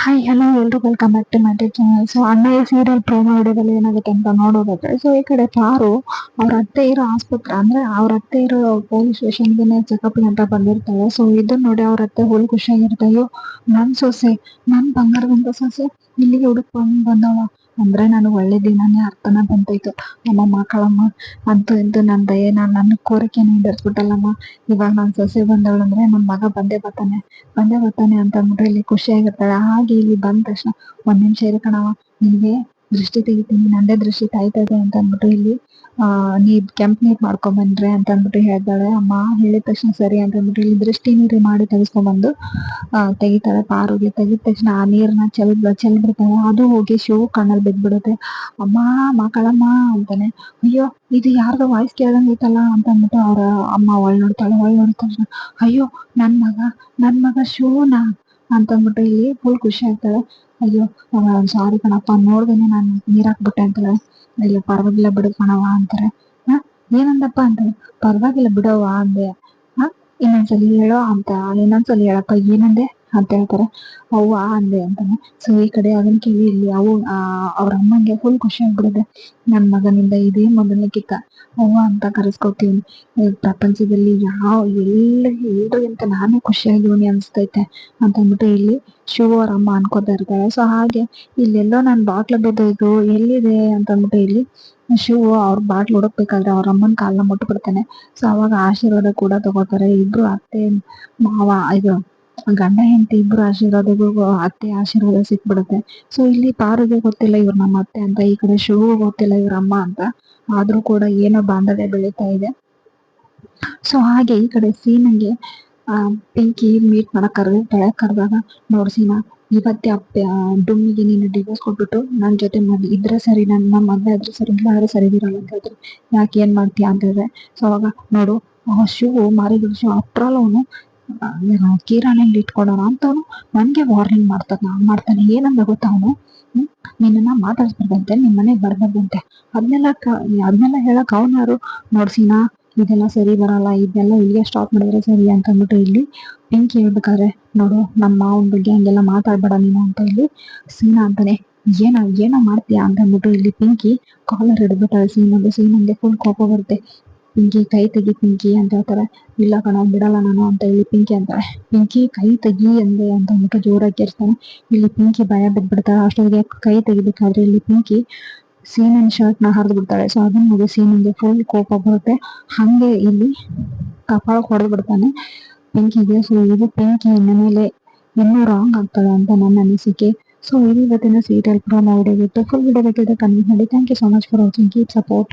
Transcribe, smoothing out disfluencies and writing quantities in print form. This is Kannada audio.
ಹಾಯ್ ಹಲೋ ಎಲ್ರು welcome back to my channel. So Annayya serial promo ವಿಡಿಯೋದಲ್ಲಿ ಏನಾಗುತ್ತೆ ಅಂತ ನೋಡೋದಾದ್ರೆ, ಸೊ ಈ ಕಡೆ ಪಾರು ಅವ್ರ ಅತ್ತೆ ಇರೋ ಆಸ್ಪತ್ರೆ ಅಂದ್ರೆ ಅವ್ರ ಅತ್ತೆ ಇರೋ ಪೊಲೀಸ್ ಸ್ಟೇಷನ್ಗೆ ಚೆಕಪ್ ಅಂತ ಬಂದಿರ್ತಾಳೆ. ಸೊ ಇದನ್ನ ನೋಡಿ ಅವ್ರ ಅತ್ತೆ ಹುಲ್ ಖುಷಿಯಾಗಿರ್ತಾಳೆ. ಅಯ್ಯೋ ನನ್ ಸೊಸೆ, ನನ್ ಬಂಗಾರದಂತ ಸೊಸೆ ಇಲ್ಲಿಗೆ ಹುಡುಕ್ಕೊಂಡು ಬಂದವ ಅಂದ್ರೆ ನನಗೆ ಒಳ್ಳೆ ದಿನಾನೇ ಅರ್ಥನ ಬಂತೈತು. ನಮ್ಮ ಮಕ್ಕಳಮ್ಮ ಅಂತೂ ಇಂತೂ ನನ್ನ ದಯೆ ನನ್ನ ಕೋರಿಕೆ ಈಡೇರಿಸ್ಬಿಟ್ಟಲ್ಲಮ್ಮ. ಇವಾಗ ನನ್ನ ಸೊಸೆ ಬಂದವಳು ಅಂದ್ರೆ ನನ್ನ ಮಗ ಬಂದೇ ಬರ್ತಾನೆ ಅಂತ ಅಂದ್ಬಿಟ್ಟು ಇಲ್ಲಿ ಖುಷಿಯಾಗಿರ್ತಾಳೆ. ಹಾಗೆ ಇಲ್ಲಿ ಬಂದ ತಕ್ಷಣ ಒಂದ್ ನಿಮಿಷ ಇರು ಕಣವ, ನಿನ್ಗೆ ದೃಷ್ಟಿ ತೆಗಿತೀನಿ, ನಂದೇ ದೃಷ್ಟಿ ತಾಯ್ತಾ ಇದೆ ಅಂತ ಅಂದ್ಬಿಟ್ಟು ಇಲ್ಲಿ ನೀ ಕೆಂಪ್ ನೀರ್ ಮಾಡ್ಕೊಂಬನ್ರಿ ಅಂತ ಅಂದ್ಬಿಟ್ಟು ಹೇಳ್ತಾಳೆ. ಅಮ್ಮ ಹೇಳಿದ ತಕ್ಷಣ ಸರಿ ಅಂತ ಅಂದ್ಬಿಟ್ಟು ಇಲ್ಲಿ ದೃಷ್ಟಿ ನೀರು ಮಾಡಿ ತೆಗಿಸ್ಕೊಂಡ್ಬಂದು ತೆಗಿತಾಳೆ. ಪಾರುಗೆ ತೆಗಿದ ತಕ್ಷಣ ಆ ನೀರ್ನ ಚೆಲ್ಬಿಡ್ತಾಳೆ. ಅದು ಹೋಗಿ ಶಿವ ಕಣ್ಣಲ್ಲಿ ಬಿದ್ಬಿಡುತ್ತೆ. ಅಮ್ಮ ಮಕ್ಕಳಮ್ಮ ಅಂತಾನೆ. ಅಯ್ಯೋ ಇದು ಯಾರ್ದೋ ವಾಯ್ಸ್ ಕೇಳ್ದಂಗ್ ಐತಲ್ಲ ಅಂತ ಅಂದ್ಬಿಟ್ಟು ಅವ್ರ ಅಮ್ಮ ನೋಡಿದ ತಕ್ಷಣ ಅಯ್ಯೋ ನನ್ ಮಗ ಶಿವನ ಅಂತ ಅಂದ್ಬಿಟ್ಟು ಇಲ್ಲಿ ಫುಲ್ ಖುಷಿ ಆಗ್ತಾಳೆ. ಅಯ್ಯೋ ಸಾರಿ ಕಣಪ್ಪ, ನೋಡ್ದೇನೆ ನಾನು ನೀರ್ ಹಾಕ್ಬಿಟ್ಟೆ ಅಂತಾಳೆ. ಇಲ್ಲ ಪರವಾಗಿಲ್ಲ ಬಿಡು ಕಣವ ಅಂತಾರೆ. ಏನಂದಪ್ಪ ಅಂತಾಳೆ. ಪರವಾಗಿಲ್ಲ ಬಿಡವ್ವ ಅಂದೆ. ಇನ್ನೊಂದ್ಸಲಿ ಹೇಳೋ ಅಂತ, ಇನ್ನೊಂದ್ಸಲಿ ಹೇಳಪ್ಪ ಏನಂದೆ ಅಂತ ಹೇಳ್ತಾರೆ. ಅವ್ವ ಅಂದೆ ಅಂತಾನೆ. ಸೊ ಈ ಕಡೆ ಅದನ್ನ ಕೇಳಿ ಇಲ್ಲಿ ಅವ್ರ ಅಮ್ಮಂಗೆ ಫುಲ್ ಖುಷಿ ಆಗ್ಬಿಡುತ್ತೆ. ನನ್ ಮಗನಿಂದ ಇದೇ ಮೊದಲನೇ ಕಿತ್ತ ಅವ್ವ ಅಂತ ಕರೆಸ್ಕೊತೀನಿ. ಪ್ರಪಂಚದಲ್ಲಿ ಎಲ್ರಿಗಿಂತ ನಾನೇ ಖುಷಿಯಾಗಿವನಿ ಅನ್ಸ್ತೈತೆ ಅಂತ ಅಂದ್ಬಿಟ್ಟು ಇಲ್ಲಿ ಶಿವ ಅವ್ರ ಅಮ್ಮ ಅನ್ಕೋತಾ ಇರ್ತಾಳೆ. ಸೊ ಹಾಗೆ ಇಲ್ಲೆಲ್ಲೋ ನಾನ್ ಬಾಟ್ಲ ಬಿದ್ದೋಯ್ತು ಎಲ್ಲಿದೆ ಅಂತ ಅಂದ್ಬಿಟ್ಟು ಇಲ್ಲಿ ಶಿವ ಅವ್ರ ಬಾಟ್ಲ್ ಹುಡುಕ್ಬೇಕಾದ್ರೆ ಅವ್ರ ಅಮ್ಮನ ಕಾಲ್ನ ಮುಟ್ಬಿಡ್ತಾನೆ. ಸೊ ಅವಾಗ ಆಶೀರ್ವಾದ ಕೂಡ ತಗೋತಾರೆ ಇಬ್ರು. ಅತ್ತೆ ಮಾವ ಇದು ಗಂಡ ಹೆಂಡತಿ ಇಬ್ರು ಆಶೀರ್ವಾದಗೂ ಅತ್ತೆ ಆಶೀರ್ವಾದ ಸಿಕ್ಬಿಡುತ್ತೆ. ಸೊ ಇಲ್ಲಿ ಪಾರುಗೆ ಗೊತ್ತಿಲ್ಲ ಇವ್ರ ನಮ್ಮ ಅತ್ತೆ ಅಂತ, ಈ ಕಡೆ ಶಿವ ಗೊತ್ತಿಲ್ಲ ಇವ್ರ ಅಮ್ಮ ಅಂತ. ಆದ್ರೂ ಕೂಡ ಏನೋ ಬಾಂಧವ್ಯ ಬೆಳೀತಾ ಇದೆ. ಸೊ ಹಾಗೆ ಈ ಕಡೆ ಸೀನಂಗೆ ಪಿಂಕಿ ಮೀಟ್ ಮಾಡಕ್ ಕರೆದಾಗ ನೋಡ್ ಸೀನಾ, ಇವತ್ತೇ ಡುಮ್ಮಿಗೆ ನೀನು ಡಿವೋರ್ಸ್ ಕೊಟ್ಬಿಟ್ಟು ನನ್ ಜೊತೆ ಇದ್ರೆ ಸರಿ, ನಮ್ಮ ಮದ್ವೆ ಆದ್ರೆ ಸರಿ, ಇಲ್ಲ ಆದ್ರೆ ಸರಿ ಇರಲ್ಲ ಅಂತ ಹೇಳಿದ್ರೆ ಯಾಕೆ ಏನ್ ಮಾಡ್ತೀಯ ಅಂತ ಹೇಳಿದ್ರೆ. ಸೊ ಅವಾಗ ನೋಡು ಶಿವು ಮಾರಿದ ಶಿವ ಅಷ್ಟ್ರಲ್ಲ ಅವನು ಕಿರಾಣಿ ಅಂಗಡಿ ಇಟ್ಕೊಡೋಣ ಅಂತ ಅವನು ನನ್ಗೆ ವಾರ್ನಿಂಗ್ ಮಾಡ್ತಾನೆ. ಏನಂದ ಗೊತ್ತಾ ಅವನು, ನಿನ್ನ ಮಾತಾಡ್ಸ್ಬಾರ್ದಂತೆ, ನಿಮ್ ಮನೆಗ್ ಬರ್ಬಾರ್ದಂತೆ, ಅದನ್ನೆಲ್ಲ ಹೇಳಕ್ ಅವನ್ಯಾರು. ನೋಡ್ಸಿನಾ ಇದೆಲ್ಲ ಸರಿ ಬರಲ್ಲ, ಇದೆಲ್ಲ ಇಲ್ಲಿಗೆ ಸ್ಟಾಪ್ ಮಾಡಿದ್ರೆ ಸರಿ ಅಂತ ಅಂದ್ಬಿಟ್ಟು ಇಲ್ಲಿ ಪಿಂಕಿ ಹೇಳ್ಬೇಕಾದ್ರೆ, ನೋಡು ನಮ್ಮ ಮಾವನ ಬಗ್ಗೆ ಹಂಗೆಲ್ಲ ಮಾತಾಡ್ಬೇಡ ನೀನು ಅಂತ ಇಲ್ಲಿ ಸೀನಾ ಅಂತಾನೆ. ಏನೋ ಮಾಡ್ತೀಯಾ ಅಂತ ಅಂದ್ಬಿಟ್ಟು ಇಲ್ಲಿ ಪಿಂಕಿ ಕಾಲರ್ ಹಿಡಿದ್ಬಿಟ್ಟಾಳೆ ಸೀನಂಗೆ ಫುಲ್ ಕೋಪ ಬರುತ್ತೆ. ಪಿಂಕಿ ಕೈ ತೆಗಿ ಪಿಂಕಿ ಅಂತ ಹೇಳ್ತಾರೆ. ಇಲ್ಲ ಕಣ ಬಿಡಲ್ಲ ನಾನು ಅಂತ ಹೇಳಿ ಪಿಂಕಿ ಅಂತಾಳೆ. ಪಿಂಕಿ ಕೈ ತೆಗಿ ಅಂದೆ ಅಂತ ಅಂದ್ಬಿಟ್ಟು ಜೋರಾಗಿ ಕೇಳಿಸ್ತಾನೆ. ಇಲ್ಲಿ ಪಿಂಕಿ ಭಯ ಬಿದ್ಬಿಡ್ತಾಳೆ. ಅಷ್ಟೊತ್ತಿಗೆ ಕೈ ತೆಗಿಬೇಕಾದ್ರೆ ಇಲ್ಲಿ ಪಿಂಕಿ ಸೀನನ್ ಶರ್ಟ್ ನ ಹರಿದು ಬಿಡ್ತಾಳೆ. ಸೊ ಅದನ್ನ ನೋಡಿ ಸೀನಂಗೆ ಫುಲ್ ಕೋಪ ಬರುತ್ತೆ. ಹಂಗೆ ಇಲ್ಲಿ ಕಪಾಳಕ್ಕೆ ಹೊಡೆದು ಬಿಡ್ತಾನೆ ಪಿಂಕಿಗೆ. ಸೊ ಇದು ಪಿಂಕಿ ಇನ್ನ ಮೇಲೆ ಇನ್ನೂ ರಾಂಗ್ ಆಗ್ತಾಳೆ ಅಂತ ನನ್ನ ಅನಿಸಿಕೆ. ಸೊ ಇದು ಇವತ್ತಿನ serial promo video. Full video ಬೇಕಿದ್ರೆ ಕಮೆಂಟ್ ಮಾಡಿ. Thank you so much for watching. Keep support.